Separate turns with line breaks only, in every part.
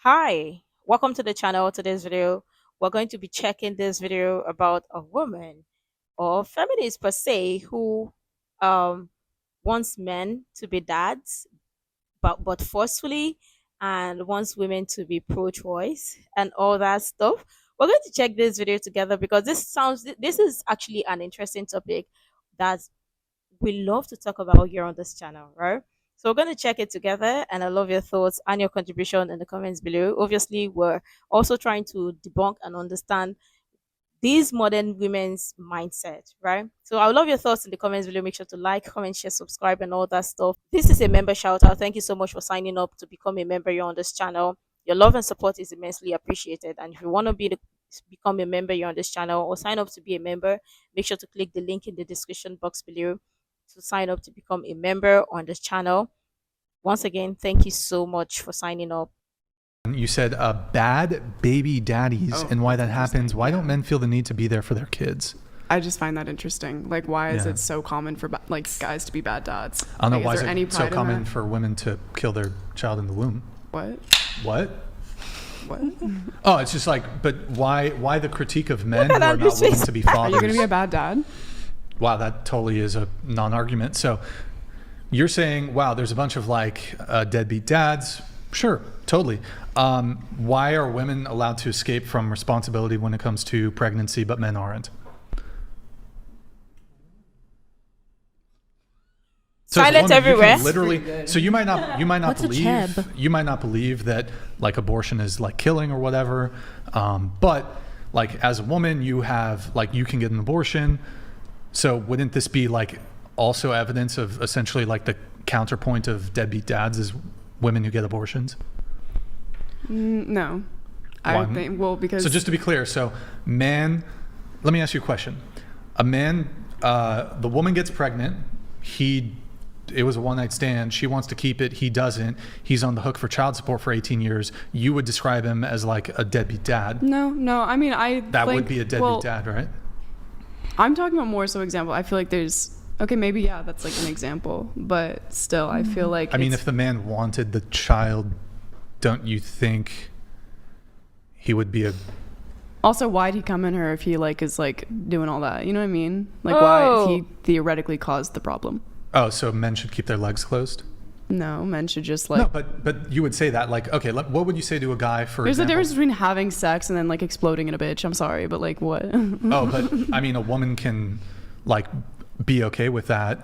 Hi, welcome to the channel. Today's video, we're going to be checking this video about a woman or feminist per se who um, wants men to be dads, but forcefully, and wants women to be pro-choice and all that stuff. We're going to check this video together because this is actually an interesting topic that we love to talk about here on this channel, right? So we're going to check it together, and I love your thoughts and your contribution in the comments below. Obviously, we're also trying to debunk and understand these modern women's mindset, right? So I would love your thoughts in the comments below. Make sure to like, comment, share, subscribe, and all that stuff. This is a member shout out. Thank you so much for signing up to become a member here on this channel. Your love and support is immensely appreciated. And if you want to become a member here on this channel or sign up to be a member, make sure to click the link in the description box below to sign up to become a member on this channel. Once again, thank you so much for signing up.
You said bad baby daddies and why that happens. Why don't men feel the need to be there for their kids?
I just find that interesting. Like, why is it so common for guys to be bad dads?
I don't know, why
is
is
there any
it so
pride in
common
that?
for women to kill their child in the womb?
What?
What?
What?
Oh, it's just like, but why the critique of men
Look
who
at
are
that
not willing
face.
to be
Are
fathers?
you gonna be a bad dad?
Wow, that totally is a non-argument. So you're saying, wow, there's a bunch of like deadbeat dads. Sure, totally. Why are women allowed to escape from responsibility when it comes to pregnancy, but men aren't? So as a
Silence
woman, you can
everywhere.
literally, so you might not
What's a
believe
cheb?
you might not believe that like abortion is like killing or whatever, but like as a woman, you have like you can get an abortion. So wouldn't this be like also evidence of essentially like the counterpoint of deadbeat dads is women who get abortions?
No.
Why?
I think, well, because...
So just to be clear, so man, let me ask you a question. A man, the woman gets pregnant. It was a one-night stand. She wants to keep it. He doesn't. He's on the hook for child support for 18 years. You would describe him as like a deadbeat dad.
No. I mean,
That would be a deadbeat dad, right?
I'm talking about more so example. I feel like there's... Okay, maybe, yeah, that's like an example. But still, I feel like
I mean, if the man wanted the child, don't you think he would be a...
Also, why'd he come in her if he like is like doing all that? You know what I mean? Like,
Oh.
why he theoretically caused the problem?
Oh, so men should keep their legs closed?
No, men should just
No,
like...
but you would say that like, okay, what would you say to a guy, for
There's a
example?
difference between having sex and then like exploding in a bitch. I'm sorry, but like what?
Oh, but I mean, a woman can like be okay with that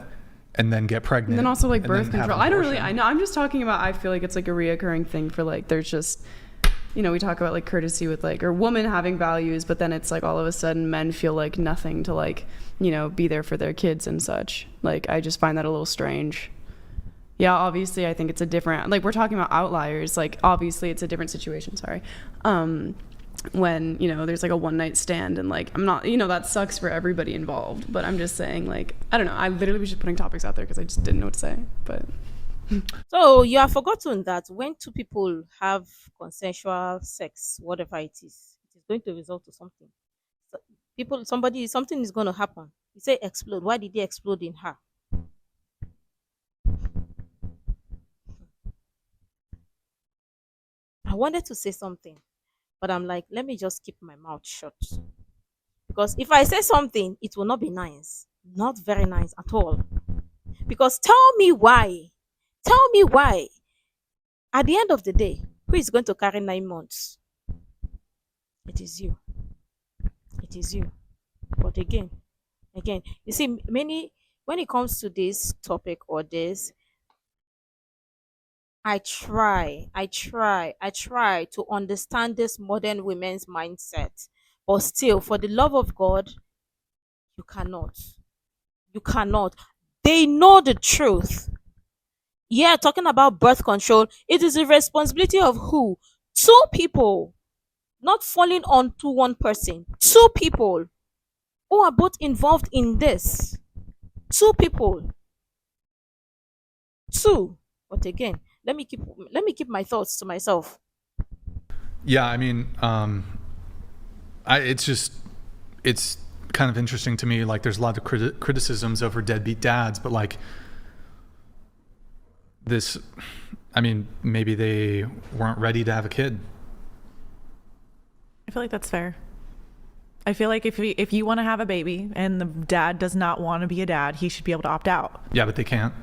and then get pregnant.
And then also like
and
birth
then have
control.
an
I don't really,
abortion.
I know, I'm just talking about, I feel like it's like a reoccurring thing for like, there's just, you know, we talk about like courtesy with like, or women having values, but then it's like all of a sudden men feel like nothing to like, you know, be there for their kids and such. Like, I just find that a little strange. Yeah, obviously I think it's a different, like we're talking about outliers, like obviously it's a different situation, sorry. When, you know, there's like a one night stand and like, I'm not, you know, that sucks for everybody involved, but I'm just saying like, I don't know, I literally was just putting topics out there because I just didn't know what to say, but.
So you have forgotten that when two people have consensual sex, whatever it is going to result to something. So something is going to happen. You say explode. Why did they explode in her? I wanted to say something, but I'm like, let me just keep my mouth shut. Because if I say something, it will not be nice. Not very nice at all. Because tell me why. Tell me why. At the end of the day, who is going to carry 9 months? It is you. It is you. But again, you see, when it comes to this topic or this, I try to understand this modern women's mindset. But still, for the love of God, you cannot. You cannot. They know the truth. Yeah, talking about birth control, it is the responsibility of who? Two people, not falling onto one person. Two people who are both involved in this. Two people. Two. But again, let me keep my thoughts to myself.
Yeah, I mean, it's kind of interesting to me. Like, there's a lot of criticisms over deadbeat dads, but like this, I mean, maybe they weren't ready to have a kid.
I feel like that's fair. I feel like if you want to have a baby and the dad does not want to be a dad, he should be able to opt out.
Yeah, but they can't.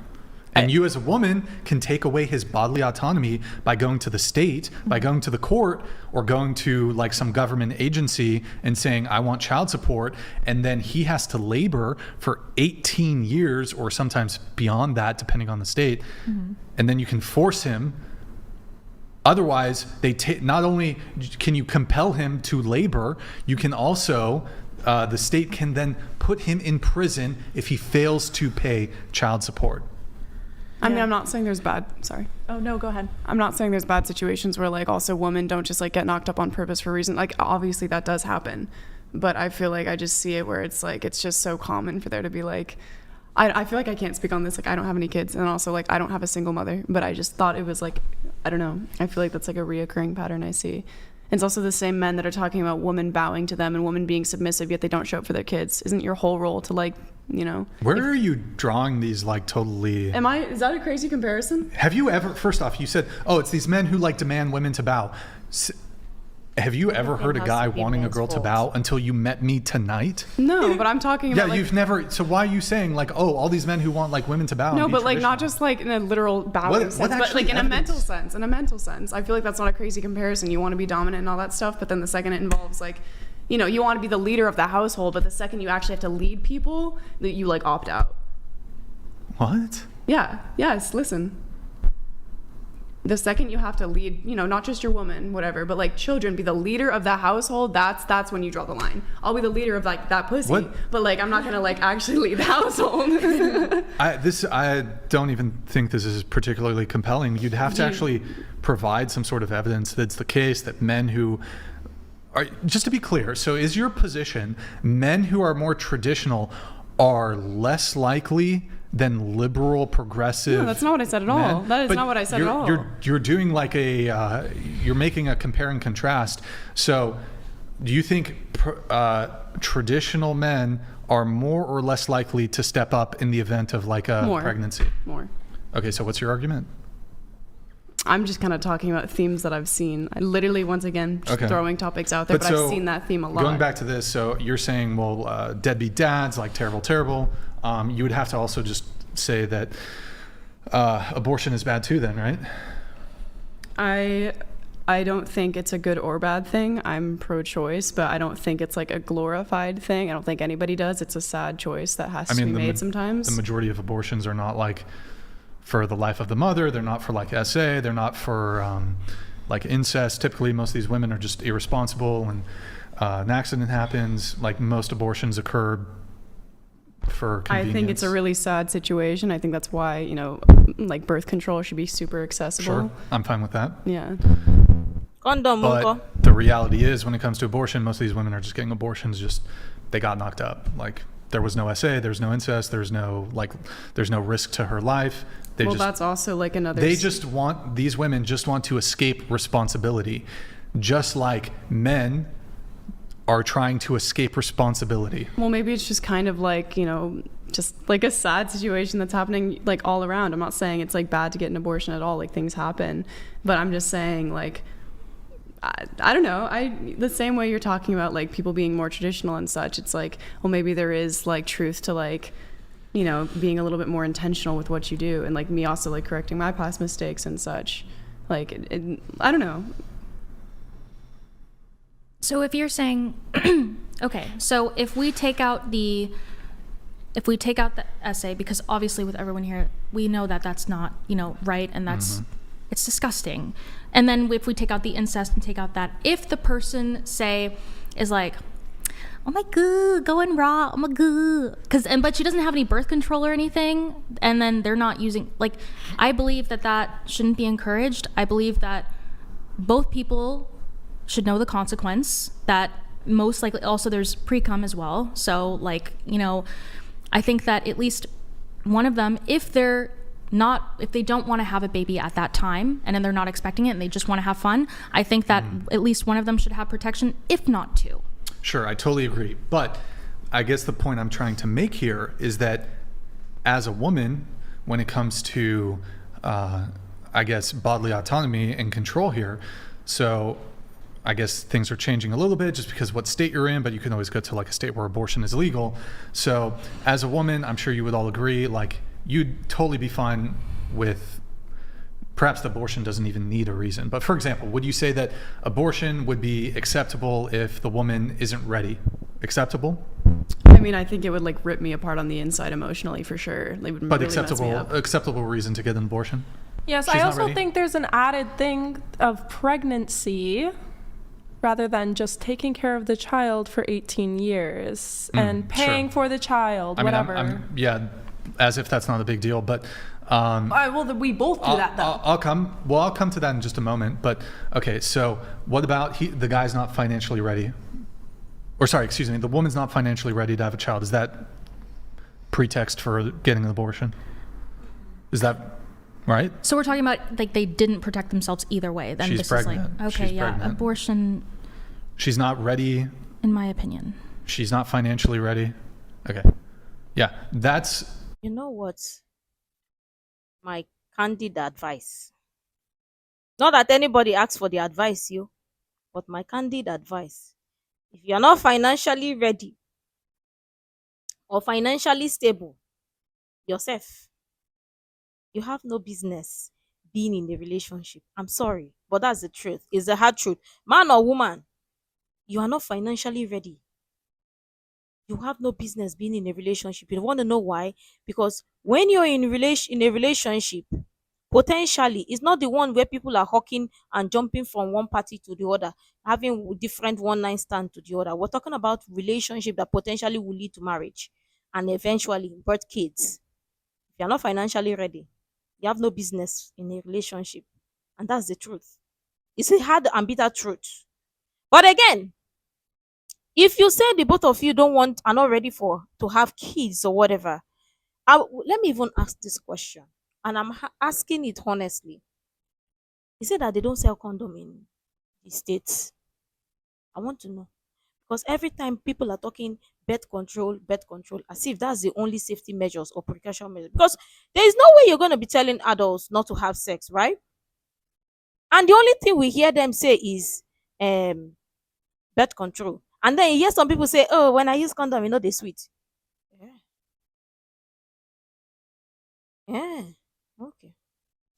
And you as a woman can take away his bodily autonomy by going to the state, by going to the court, or going to like some government agency and saying, I want child support. And then he has to labor for 18 years or sometimes beyond that, depending on the state. And then you can force him. Otherwise, not only can you compel him to labor, you can also, the state can then put him in prison if he fails to pay child support.
I mean, I'm not saying there's sorry.
Oh, no, go ahead.
I'm not saying there's bad situations where like also women don't just like get knocked up on purpose for a reason. Like obviously that does happen. But I feel like I just see it where it's like, it's just so common for there to be like, I feel like I can't speak on this. Like I don't have any kids and also like I don't have a single mother, but I just thought it was like, I don't know. I feel like that's like a reoccurring pattern I see. And it's also the same men that are talking about women bowing to them and women being submissive, yet they don't show up for their kids. Isn't your whole role to like, you know?
Where are you drawing these like totally...
Is that a crazy comparison?
Have you ever, first off, you said, oh, it's these men who like demand women to bow. Have you ever heard a guy wanting a girl to bow until you met me tonight?
No, but I'm talking about
you've never, so why are you saying like, oh, all these men who want like women to bow?
No, but like not just like in a literal bowing sense, but like in a mental sense, I feel like that's not a crazy comparison. You want to be dominant and all that stuff, but then the second it involves like, you know, you want to be the leader of the household, but the second you actually have to lead people, that you like opt out.
What?
Yeah. Yes. Listen. The second you have to lead, you know, not just your woman, whatever, but like children, be the leader of the household, that's when you draw the line. I'll be the leader of like that pussy, but like I'm not gonna like actually lead the household.
I don't even think this is particularly compelling. You'd have to actually provide some sort of evidence that's the case, that men who are, just to be clear, so is your position men who are more traditional are less likely than liberal, progressive?
No, that's not what I said at all. That is not what I said at all.
You're doing like you're making a compare and contrast. So do you think traditional men are more or less likely to step up in the event of like a pregnancy?
More.
Okay, so what's your argument?
I'm just kind of talking about themes that I've seen. I literally, once again, just throwing topics out there, but I've seen that theme a lot.
Going back to this, so you're saying, well, deadbeat dads, like terrible. You would have to also just say that abortion is bad too then, right?
I don't think it's a good or bad thing. I'm pro-choice, but I don't think it's like a glorified thing. I don't think anybody does. It's a sad choice that has to be made sometimes.
The majority of abortions are not like for the life of the mother. They're not for like SA. They're not for like incest. Typically, most of these women are just irresponsible, and an accident happens. Like most abortions occur for convenience.
I think it's a really sad situation. I think that's why, you know, like birth control should be super accessible.
Sure, I'm fine with that.
Yeah.
Condom.
But the reality is, when it comes to abortion, most of these women are just getting abortions. Just they got knocked up. Like there was no SA, there's no incest, there's no risk to her life.
That's also like another.
These women just want to escape responsibility, just like men are trying to escape responsibility.
Well, maybe it's just kind of like, you know, just like a sad situation that's happening like all around. I'm not saying it's like bad to get an abortion at all. Like things happen, but I'm just saying like, I don't know. The same way you're talking about like people being more traditional and such, it's like, well, maybe there is like truth to like, you know, being a little bit more intentional with what you do, and like me also like correcting my past mistakes and such. Like, I don't know.
So if you're saying, okay, so if we take out the essay, because obviously with everyone here, we know that that's not, you know, right, and that's it's disgusting. And then if we take out the incest and take out that, if the person say is like, oh my god, going raw, oh my god, but she doesn't have any birth control or anything, and then they're not using, like, I believe that shouldn't be encouraged. I believe that both people should know the consequence, that most likely also there's pre-cum as well. So like, you know, I think that at least one of them, if they don't want to have a baby at that time and then they're not expecting it and they just want to have fun, I think that at least one of them should have protection, if not two.
Sure, I totally agree. But I guess the point I'm trying to make here is that as a woman, when it comes to I guess, bodily autonomy and control here. So I guess things are changing a little bit just because what state you're in, but you can always go to like a state where abortion is legal. So as a woman, I'm sure you would all agree, like you'd totally be fine with perhaps the abortion doesn't even need a reason. But for example, would you say that abortion would be acceptable if the woman isn't ready? Acceptable?
I mean, I think it would like rip me apart on the inside emotionally for sure. Like, would
But
really mess me up.
acceptable reason to get an abortion?
Yes,
She's
I
not
also
ready?
think there's an added thing of pregnancy rather than just taking care of the child for 18 years and paying
sure.
for the child,
I mean,
whatever.
yeah, as if that's not a big deal, but
Well, we both do that though.
I'll come to that in just a moment. But okay, so what about the guy's not financially ready? Or sorry, excuse me, the woman's not financially ready to have a child. Is that pretext for getting an abortion? Is that right?
So we're talking about like they didn't protect themselves either way. Then
She's
this
pregnant.
is like okay,
She's
yeah,
pregnant.
abortion,
She's not ready.
in my opinion.
She's not financially ready. Okay. Yeah, that's
You know what? My candid advice. Not that anybody asks for the advice, you, but my candid advice. If you're not financially ready or financially stable yourself, you have no business being in a relationship. I'm sorry, but that's the truth. It's the hard truth. Man or woman, you are not financially ready. You have no business being in a relationship. You want to know why? Because when you're in a relationship, potentially it's not the one where people are hawking and jumping from one party to the other, having different one night stand to the other. We're talking about relationship that potentially will lead to marriage and eventually birth kids. If you're not financially ready, you have no business in a relationship. And that's the truth. It's a hard and bitter truth. But again, if you say the both of you don't want are not ready for to have kids or whatever, let me even ask this question, and I'm asking it honestly. Is it that they don't sell condom in the states? I want to know, because every time people are talking birth control, as if that's the only safety measures or precaution measures. Because there is no way you're going to be telling adults not to have sex, right? And the only thing we hear them say is um birth control. And then you hear some people say, "Oh, when I use condom, they sweet." Yeah. Yeah. Okay.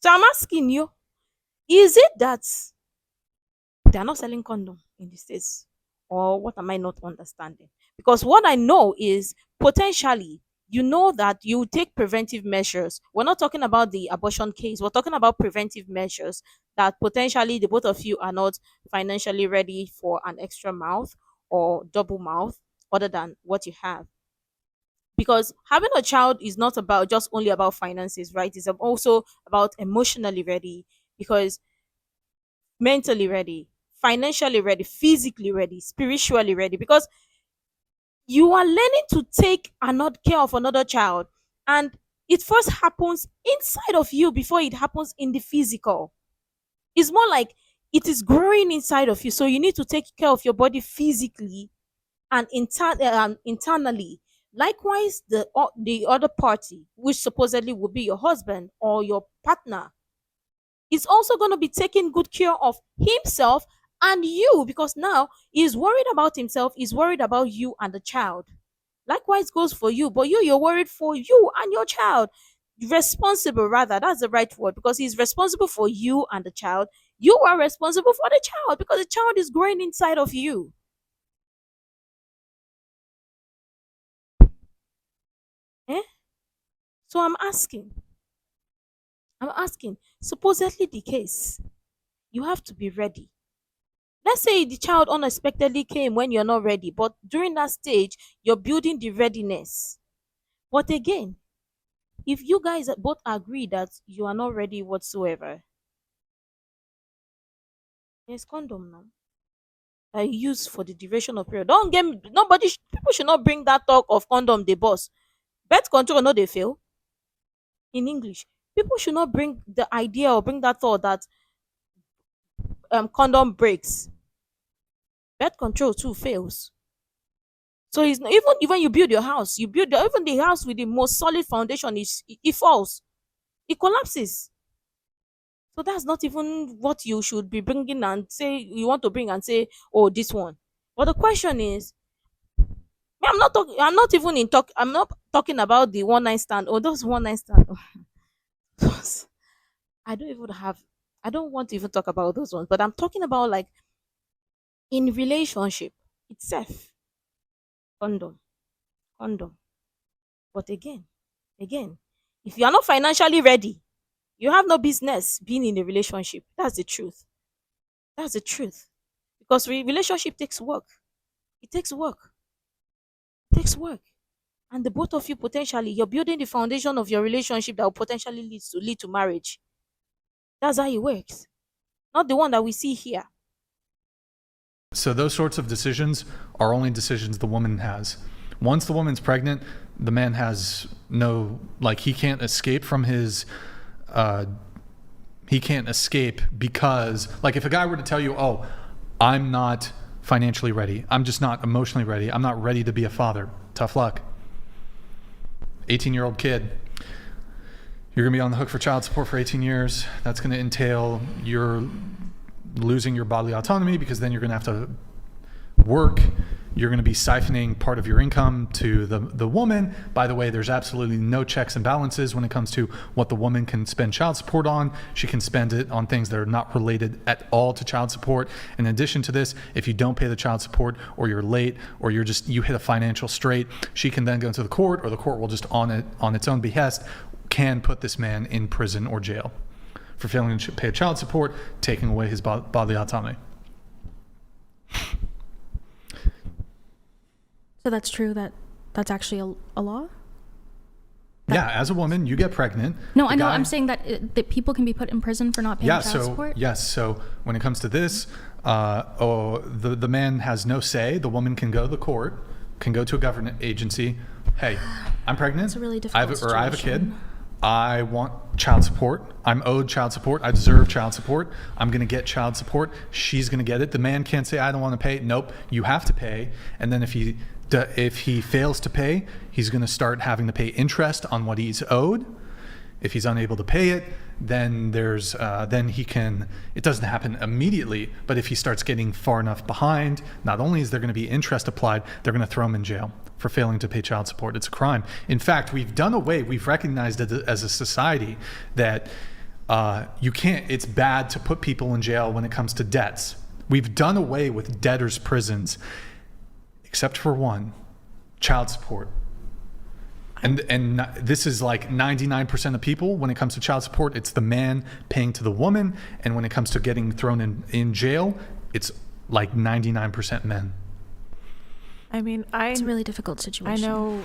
So I'm asking you, is it that they are not selling condom in the States? Or what am I not understanding? Because what I know is potentially, that you take preventive measures. We're not talking about the abortion case. We're talking about preventive measures that potentially the both of you are not financially ready for an extra mouth or double mouth other than what you have. Because having a child is not about just only about finances, right? It's also about emotionally ready, because mentally ready, financially ready, physically ready, spiritually ready, because you are learning to take another care of another child, and it first happens inside of you before it happens in the physical. It's more like it is growing inside of you, so you need to take care of your body physically and internally. Likewise, the other party, which supposedly will be your husband or your partner, is also going to be taking good care of himself and you, because now he's worried about himself, he's worried about you and the child. Likewise goes for you, but you're worried for you and your child. Responsible, rather, that's the right word, because he's responsible for you and the child. You are responsible for the child because the child is growing inside of you. Eh? So I'm asking, supposedly the case, you have to be ready. Let's say the child unexpectedly came when you're not ready, but during that stage, you're building the readiness. But again, if you guys both agree that you are not ready whatsoever, there's condom now that you use for the duration of period. Don't get me, people should not bring that talk of condom the boss. Birth control, no, they fail. In English, people should not bring the idea or bring that thought that condom breaks. Birth control too fails. So it's not, even when you build your house, even the house with the most solid foundation, it falls, it collapses. So that's not even what you should be bringing and say you want to bring and say, oh, this one. But the question is, me, I'm not talking. I'm not even in talk. I'm not talking about the one night stand. Oh, those one night stand. I don't even have. I don't want to even talk about those ones. But I'm talking about like in relationship itself. Condom, condom. But again, if you are not financially ready, you have no business being in a relationship. That's the truth. That's the truth. Because relationship takes work. It takes work. It takes work. And the both of you potentially, you're building the foundation of your relationship that will potentially lead to marriage. That's how it works. Not the one that we see here.
So those sorts of decisions are only decisions the woman has. Once the woman's pregnant, the man has no, like, he can't escape from his, he can't escape because, like, if a guy were to tell you, oh, I'm not financially ready, I'm just not emotionally ready, I'm not ready to be a father, tough luck. 18-year-old kid, you're going to be on the hook for child support for 18 years. That's going to entail you're losing your bodily autonomy because then you're going to have to work. You're going to be siphoning part of your income to the woman. By the way, there's absolutely no checks and balances when it comes to what the woman can spend child support on. She can spend it on things that are not related at all to child support. In addition to this, if you don't pay the child support or you're late or you hit a financial strait, she can then go to the court, or the court will just on its own behest can put this man in prison or jail for failing to pay child support, taking away his bodily autonomy.
So that's true. That's actually a law.
Yeah, as a woman, you get pregnant.
No, I know. I'm saying that people can be put in prison for not paying child support.
Yes. So when it comes to this, the man has no say. The woman can go to the court, can go to a government agency. Hey, I'm pregnant.
It's a really difficult situation.
I have a kid. I want child support. I'm owed child support. I deserve child support. I'm going to get child support. She's going to get it. The man can't say, I don't want to pay. Nope, you have to pay. And then if he fails to pay, he's going to start having to pay interest on what he's owed. If he's unable to pay it, then then he can, it doesn't happen immediately, but if he starts getting far enough behind, not only is there going to be interest applied, they're going to throw him in jail for failing to pay child support. It's a crime. In fact, we've recognized it as a society that it's bad to put people in jail when it comes to debts. We've done away with debtors' prisons, except for one, child support. And this is like 99% of people. When it comes to child support, it's the man paying to the woman. And when it comes to getting thrown in jail, it's like 99% men.
I mean,
it's a really difficult situation.
I know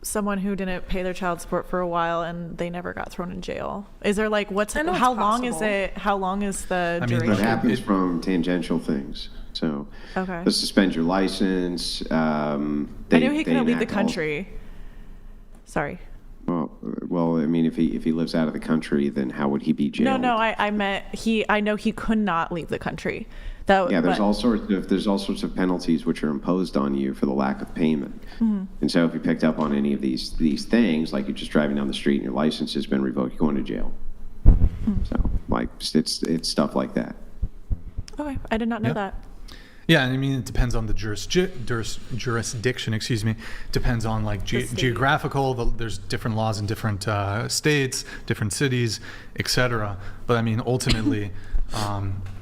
someone who didn't pay their child support for a while and they never got thrown in jail. Is there like how long is it? How long is the duration?
It happens from tangential things. So
okay,
they suspend your license.
I knew he couldn't leave the country. Sorry.
Well, I mean, if he lives out of the country, then how would he be jailed?
No, I meant I know he could not leave the country.
There's all sorts of penalties which are imposed on you for the lack of payment. Mm-hmm. And so if you picked up on any of these things, like you're just driving down the street and your license has been revoked, you're going to jail. Mm-hmm. So like it's stuff like that.
Okay, I did not know that.
Yeah, and I mean, it depends on the jurisdiction, depends on like geographical, there's different laws in different states, different cities, etc. But I mean, ultimately,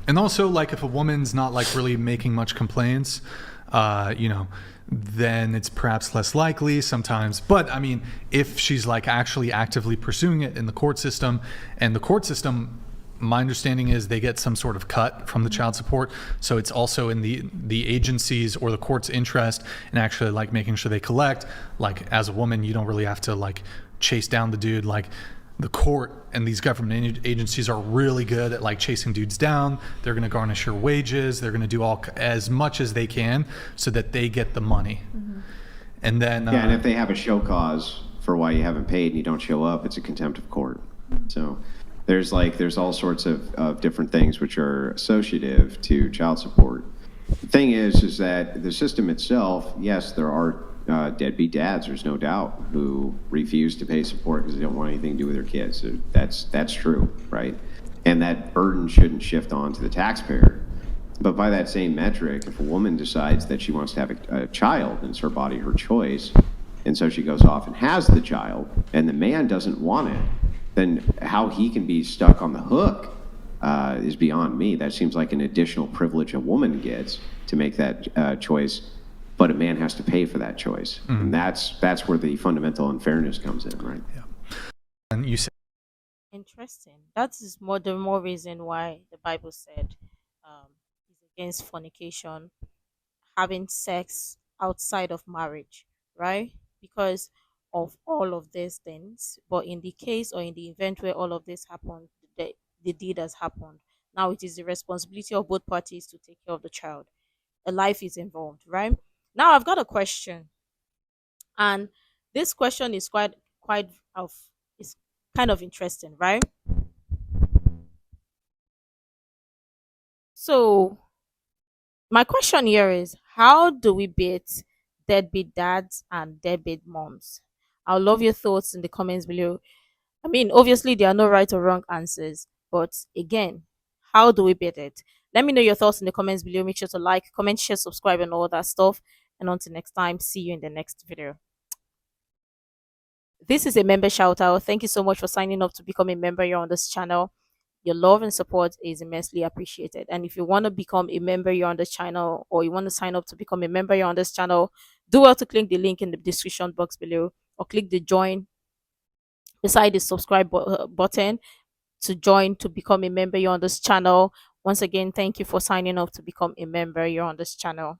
and also like if a woman's not like really making much complaints, then it's perhaps less likely sometimes. But I mean, if she's like actually actively pursuing it in the court system, and the court system, my understanding is they get some sort of cut from the child support. So it's also in the agency's or the court's interest in actually like making sure they collect. Like as a woman, you don't really have to like chase down the dude. Like the court and these government agencies are really good at like chasing dudes down. They're going to garnish your wages. They're going to do as much as they can so that they get the money. Mm-hmm. And then
and if they have a show cause for why you haven't paid and you don't show up, it's a contempt of court. So there's all sorts of different things which are associative to child support. The thing is that the system itself, yes, there are deadbeat dads, there's no doubt, who refuse to pay support because they don't want anything to do with their kids. So that's true, right? and that burden shouldn't shift on to the taxpayer. But by that same metric, if a woman decides that she wants to have a child and it's her body, her choice, and so she goes off and has the child, and the man doesn't want it, then how he can be stuck on the hook is beyond me. That seems like an additional privilege a woman gets to make that choice, but a man has to pay for that choice. And that's where the fundamental unfairness comes in, right?
Yeah. And you said,
Interesting. That is the more reason why the Bible said is against fornication, having sex outside of marriage, right? Because of all of these things. But in the case or in the event where all of this happened, the deed has happened. Now it is the responsibility of both parties to take care of the child. A life is involved, right? Now I've got a question, and this question is quite of is kind of interesting, right? So my question here is, how do we beat deadbeat dads and deadbeat moms? I'll love your thoughts in the comments below. I mean, obviously there are no right or wrong answers, but again, how do we beat it? Let me know your thoughts in the comments below. Make sure to like, comment, share, subscribe, and all that stuff. And until next time, see you in the next video. This is a member shout out. Thank you so much for signing up to become a member here on this channel. Your love and support is immensely appreciated. And if you want to become a member here on this channel, or you want to sign up to become a member here on this channel, do well to click the link in the description box below, or click the join beside the subscribe button to join to become a member here on this channel. Once again, thank you for signing up to become a member here on this channel.